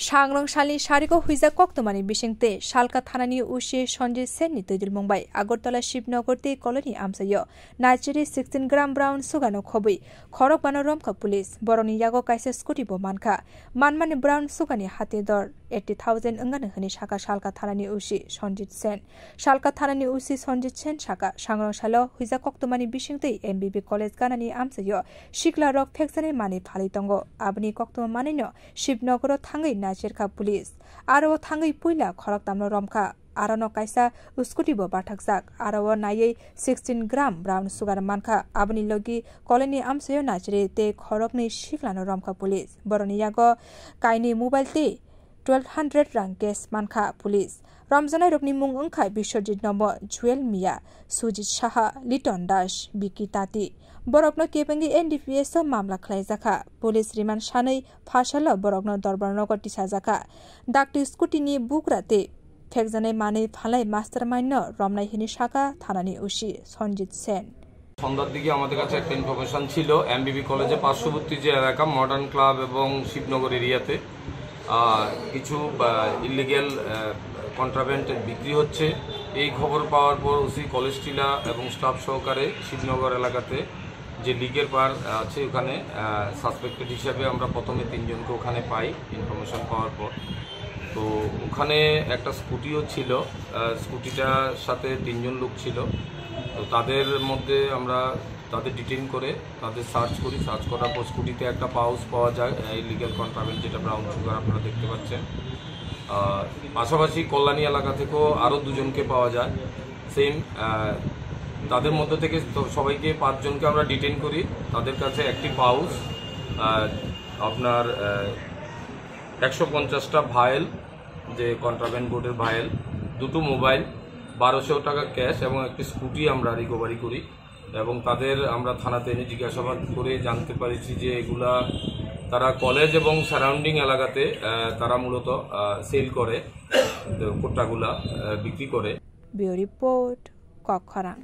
सांग्रांशालि सारिको हुइजा कक्तमानि बिसिंते सालका थानानि उसे सञ्जित सेननि तैदिल मुंबाई आगरतला शिवनगरते कलोनी आमसायो नाइचेरि 16 ग्राम ब्राउन सुगानो खबै खरक बानो रमका पुलिस बरनि यागो काइसे स्कुटी बो मानखा मानमानि ब्राउन सुगानि हाते दर 80,000 अंगानो हनि साका सालका थानानि उसे सञ्जित सेन सालका थानानि उसे सञ्जित सेन साका सांग्रांशालो हुइजा कक्तमानि बिसिंते एमबिबि कलेज गानानि आमसायो शिखला रक फेक्सने मानि फालि तंगो आबनि कक्तमा मानिनो शिवनगर थांगै नाचेरखा पुलिस आरो थांगै पुइला खरक तामनो रमखा आरो काइसा स्कुटीबो बाथाकजाक आरो नायै 16 ग्राम ब्राउन सुगार मानखा आबनि लगी कलेनि आमसायो नाचेरे ते खरकनि शिखलानो रमखा पुलिस बरनि यागो काइनि मोबाइल ते 1200 रां केस मानखा पुलिस रमजानाय रोकनि मुं अंखाय बिश्वजित नम्ब जुएल मिया सुजित साहा लिटन दास बिकी ताती बरकनो केपेंगी एनडीपीएस मामला खलायजाखा पुलिस रिमान्ड सानै फासल बरकनो दरबार नगर तिसाजाखा डाक्टी स्कुटीनि बुकराते फेकजानाय मानै फालाय मास्टारमाइन्ड रमनाय हिनि शाखा थानानि उसी सञ्जित सेन সন্ধ্যার দিকে আমাদের কাছে একটা ইনফরমেশন ছিল এমবিবি কলেজে পার্শ্ববর্তী যে এলাকা মডার্ন ক্লাব এবং শিবনগর এরিয়াতে কিছু ইলিগ্যাল কন্ট্রাব্যান্ড বিক্রি হচ্ছে এই খবর পাওয়ার পর ওসি কলেজ টিলা এবং স্টাফ সহকারে শিবনগর এলাকাতে যে লিগের পার আছে ওখানে সাসপেক্টেড হিসেবে আমরা প্রথমে 3 জনকে ওখানে পাই ইনফরমেশন পাওয়ার পর তো ওখানে একটা স্কুটিও ছিল স্কুটিটার সাথে 3 জন লোক ছিল তো তাদের মধ্যে আমরা তাদের ডিটেইন করে তাদের সার্চ করি সার্চ করার পর স্কুটিতে একটা পাউচ পাওয়া যায় ইলিগ্যাল কন্ট্রাব্যান্ড যেটা ব্রাউন সুগার আপনারা দেখতে পাচ্ছেন পাশাপাশি কল্যাণী এলাকা থেকেও আরও 2 জনকে পাওয়া যায় সেম তাদের মধ্যে থেকে সবাইকে 5 জনকে আমরা ডিটেইন করি তাদের কাছে একটি পাউচ আপনার 150টা ভায়েল যে কন্ট্রাব্যান্ড বোর্ডের ভায়েল দুটো মোবাইল 1200 টাকা ক্যাশ এবং একটি স্কুটি আমরা রিকভারি করি এবং তাদের আমরা থানাতে এনে জিজ্ঞাসাবাদ করে জানতে পারিছি যে এগুলা তারা কলেজ এবং সারাউন্ডিং এলাকাতে তারা মূলত সেল করে কোটাগুলা বিক্রি করে বিউরো রিপোর্ট কক্ষরাং।